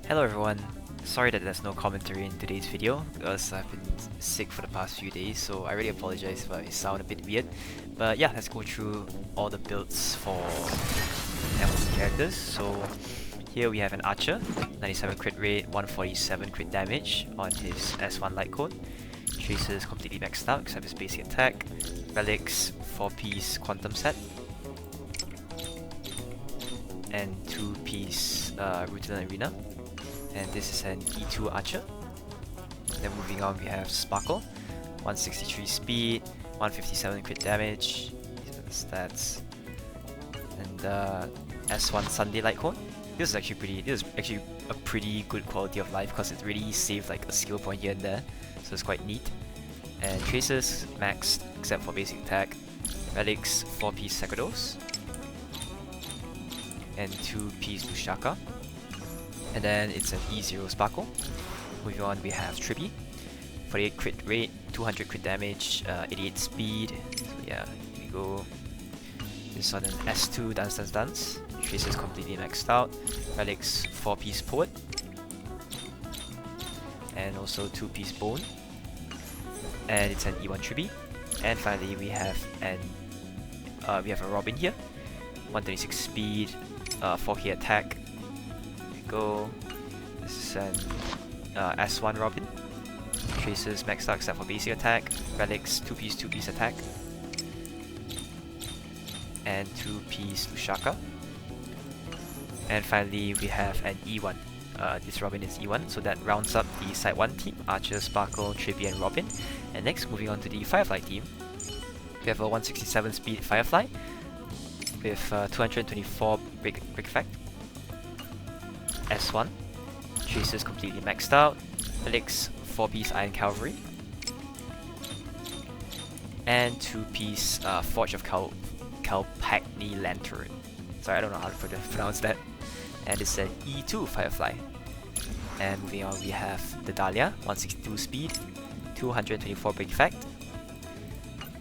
Hello everyone, sorry that there's no commentary in today's video because I've been sick for the past few days, so I really apologize if I sound a bit weird. But yeah, let's go through all the builds for MLC characters. So here we have an Archer, 97 crit rate, 147 crit damage on his S1 light code. Traces completely maxed out except his basic attack. Relics, 4-piece quantum set. And 2-piece Routine Arena. And this is an E2 Archer. Then moving on, we have Sparkle, 163 speed, 157 crit damage. These are the stats. And S1 Sunday Light Cone. This is actually a pretty good quality of life because it really saved like a skill point here and there, so it's quite neat. And Traces maxed except for basic attack. Relics, 4-piece Sekados. And 2-piece Bushaka. And then it's an E0 Sparkle. Moving on, we have Tribbie, 48 crit rate, 200 crit damage, 88 speed. So yeah, here we go. This on an S2 Dance. Traces completely maxed out. Relics, 4-piece Poet. And also 2-piece Bone. And it's an E1 Tribbie. And finally we have an we have a Robin here, 126 speed, 4k attack. There we go. This is an S1 Robin. Traces maxed out except for basic attack. Relics 2-piece attack. And 2-piece Lushaka. And finally we have an E1. This Robin is E1, so that rounds up the Side 1 team, Archer, Sparkle, Tribbie and Robin. And next, moving on to the Firefly team, we have a 167 speed Firefly with 224 break effect. S1, Traces completely maxed out, Elix 4-piece Iron Cavalry, and 2-piece Forge of Calpagni Lantern. Sorry, I don't know how to pronounce that. And it's an E2 Firefly. And moving on, we have the Dahlia, 162 speed, 224 break effect,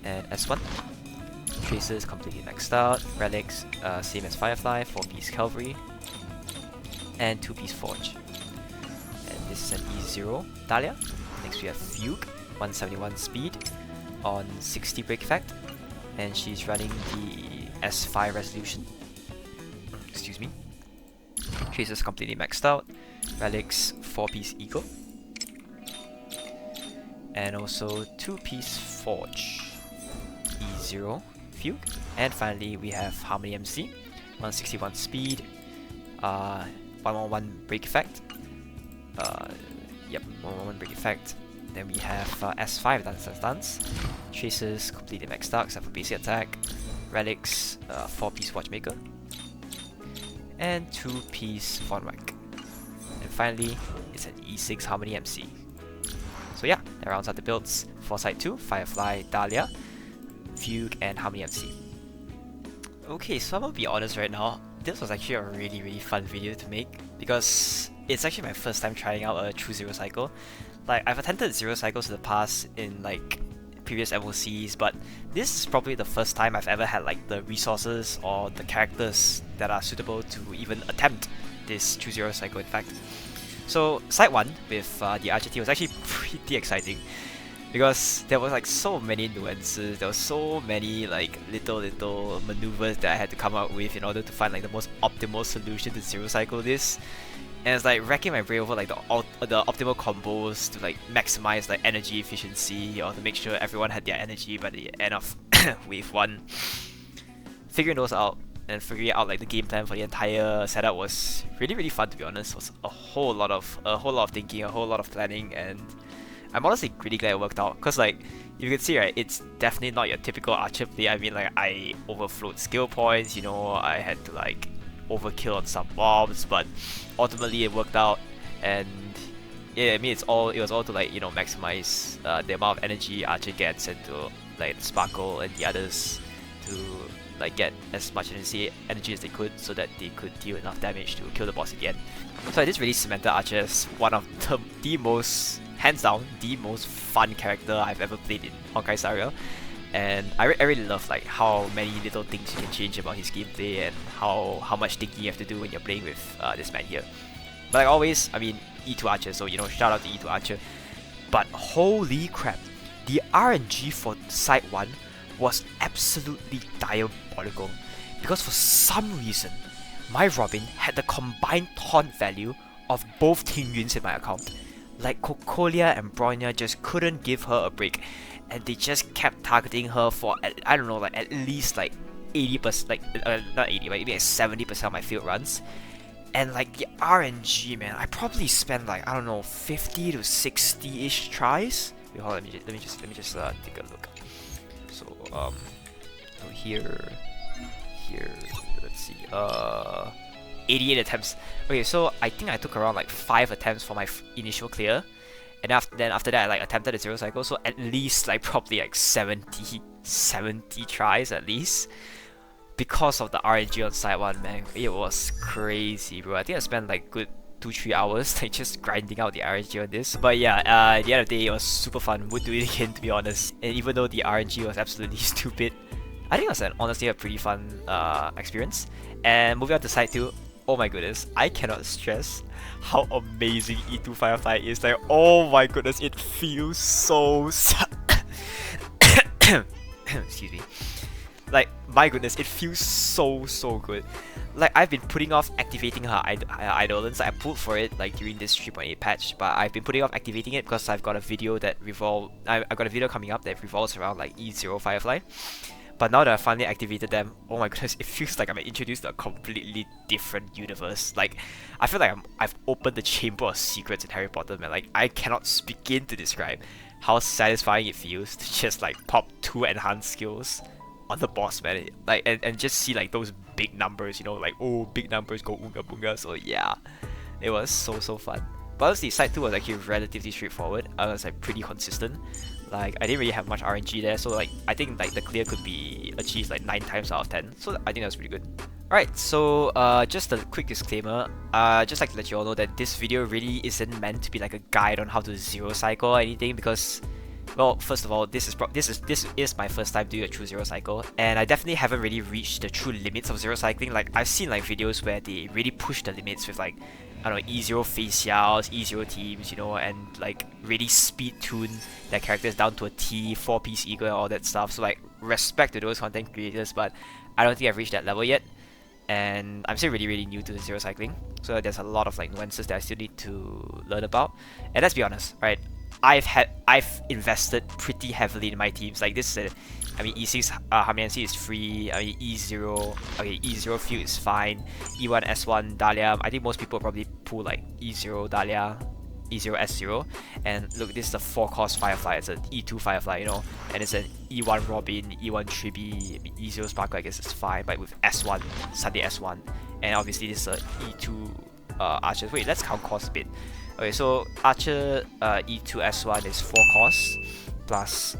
and S1. Traces completely maxed out, Relics same as Firefly, 4-piece Cavalry, and 2-piece Forge. And this is an E0 Dahlia. Next we have Fugue, 171 speed, on 60 break effect, and she's running the S5 resolution. Excuse me. Traces completely maxed out, Relics 4-piece Eagle, and also 2-piece Forge, E0 Fugue. And finally we have Harmony MC, 161 speed, 111 break effect. Yep, 111 break effect. Then we have S5 Dance. Traces completely maxed out except for basic attack. Relics 4-piece Watchmaker. And 2-piece Von Rack. And finally, it's an E6 Harmony MC. So yeah, that rounds out the builds for Side 2, Firefly, Dahlia, Fugue, and Harmony MC. Okay, so I'm gonna be honest right now, this was actually a really fun video to make, because it's actually my first time trying out a true Zero Cycle. Like, I've attempted Zero Cycles in the past in like previous MOCs, but this is probably the first time I've ever had like the resources or the characters that are suitable to even attempt this True Zero Cycle, in fact. So Side 1 with the Archer team was actually pretty exciting, because there was like so many nuances, there was so many like little maneuvers that I had to come up with in order to find like the most optimal solution to Zero Cycle this. And it's like racking my brain over like the optimal combos to like maximize like energy efficiency, or to make sure everyone had their energy by the end of wave 1. Figuring those out and figuring out like the game plan for the entire setup was really fun, to be honest. It was a whole lot of thinking, a whole lot of planning, and I'm honestly really glad it worked out, because like you can see, right, it's definitely not your typical Archer play. I mean, like, I overflowed skill points, you know, I had to like overkill on some mobs, but ultimately it worked out. And yeah, I mean, it was all to like, you know, maximize the amount of energy Archer gets, and to like Sparkle and the others to like get as much energy as they could, so that they could deal enough damage to kill the boss again. So this really cemented Archer as one of the most, hands down, the most fun character I've ever played in Honkai Star Rail. And I really love like how many little things you can change about his gameplay, and how much thinking you have to do when you're playing with this man here. But like always, I mean, E2 Archer, so you know, shout out to E2 Archer. But holy crap, the RNG for Side 1 was absolutely diabolical, because for some reason my Robin had the combined taunt value of both Ting Yuns in my account. Like, Cocolia and Bronya just couldn't give her a break, and they just kept targeting her for, I don't know, like at least like 80%, like not 80, but maybe like 70% of my field runs. And like the RNG, man, I probably spent like, I don't know, 50 to 60-ish tries. Wait, hold on, let me just take a look. So so here, let's see, 88 attempts. Okay, so I think I took around like 5 attempts for my initial clear, and after that I like attempted a Zero Cycle, so at least like probably like 70 tries at least, because of the RNG on Side 1, man. It was crazy, bro. I think I spent like good 2-3 hours like just grinding out the RNG on this. But yeah, at the end of the day, it was super fun. Would do it again, to be honest. And even though the RNG was absolutely stupid, I think it was honestly a pretty fun experience. And moving on to Side 2, oh my goodness, I cannot stress how amazing E2 Firefly is. Like, oh my goodness, it feels so excuse me. Like, my goodness, it feels so good. Like, I've been putting off activating her Eidolons. I pulled for it like during this 3.8 patch, but I've been putting off activating it because I've got a video that I've got a video coming up that revolves around like E0 Firefly. But now that I finally activated them, oh my goodness, it feels like I'm introduced to a completely different universe. Like, I feel like I've opened the Chamber of Secrets in Harry Potter, man. Like, I cannot begin to describe how satisfying it feels to just like pop 2 enhanced skills on the boss, man. Like, and just see like those big numbers, you know, like, oh, big numbers go oonga boonga. So yeah, it was so fun. But honestly, side 2 was actually relatively straightforward. I was like pretty consistent. Like, I didn't really have much RNG there, so like I think like the clear could be achieved like 9 times out of 10. So I think that was pretty good. Alright, so just a quick disclaimer. Just like to let you all know that this video really isn't meant to be like a guide on how to zero cycle or anything, because, well, first of all, this is my first time doing a true zero cycle, and I definitely haven't really reached the true limits of zero cycling. Like, I've seen like videos where they really push the limits with like, I don't know, E0 face yaos, E0 teams, you know, and like really speed tune their characters down to a T, 4-piece eagle and all that stuff. So like, respect to those content creators, but I don't think I've reached that level yet. And I'm still really new to zero cycling, so there's a lot of like nuances that I still need to learn about. And let's be honest, right? I've invested pretty heavily in my teams. Like, this is I mean, E6 Hamiansi is free. I mean, E0, okay, E0 Fugue is fine. E1 S1 Dahlia, I think most people probably pull like E0 Dahlia, E0 S0. And look, this is a 4-cost Firefly. It's an E2 Firefly, you know, and it's an E1 Robin, E1 Tribbie, E0 Sparkle, I guess it's fine. But with S1, Sunday S1, and obviously this is a E2 Archer. Wait, let's count cost a bit. Okay, so Archer E2 S1 is 4 costs plus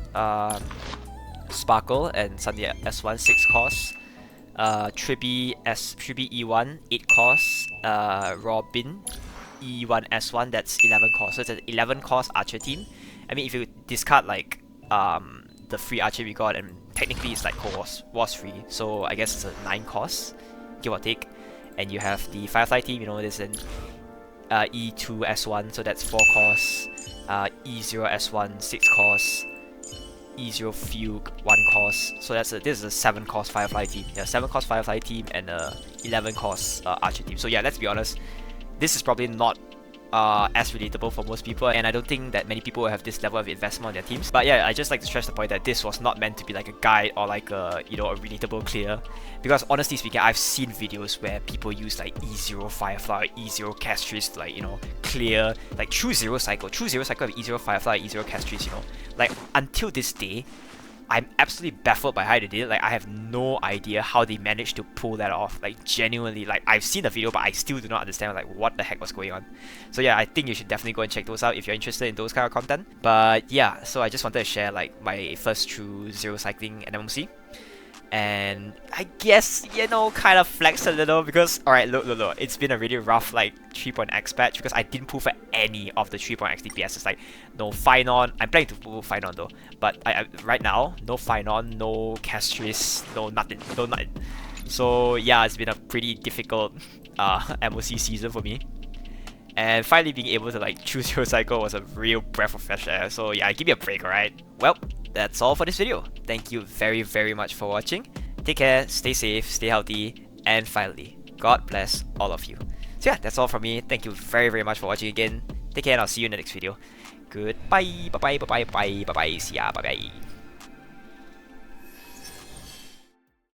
Sparkle, and Sunday S1 6 costs. Tribbie E1 8 costs. Robin E1 S1, that's 11 costs. So it's an 11 cost Archer team. I mean, if you discard like the free Archer we got, and technically it's like was free, so I guess it's a 9 costs, give or take. And you have the Firefly team, you know, there's an E2 S1, so that's 4 costs. E0 S1 6 costs. E0 Fugue 1 cost. So this is a 7 cost Firefly team. Yeah, 7 cost Firefly team and a 11 cost Archer team. So yeah, let's be honest, this is probably not as relatable for most people, and I don't think that many people will have this level of investment on their teams. But yeah, I just like to stress the point that this was not meant to be like a guide or like a, you know, a relatable clear, because honestly speaking, I've seen videos where people use like E0 Firefly, E0 Castris to, like, you know, clear like true zero cycle of E0 Firefly, E0 Castris, you know. Like, until this day, I'm absolutely baffled by how they did it. Like, I have no idea how they managed to pull that off. Like, genuinely, like, I've seen the video, but I still do not understand like what the heck was going on. So yeah, I think you should definitely go and check those out if you're interested in those kind of content. But yeah, so I just wanted to share like my first true zero cycling NMOC. And I guess, you know, kind of flex a little because, alright, look, it's been a really rough like 3.x patch because I didn't pull for any of the 3.x DPS. It's like no Finon. I'm planning to pull Finon though, but I right now, no Finon, no Castris, no nothing. So yeah, it's been a pretty difficult MOC season for me. And finally being able to like choose your cycle was a real breath of fresh air. So yeah, give me a break, alright? Well, that's all for this video. Thank you very much for watching. Take care, stay safe, stay healthy, and finally, God bless all of you. So yeah, that's all from me. Thank you very much for watching again. Take care, and I'll see you in the next video. Goodbye, bye bye, see ya, bye bye.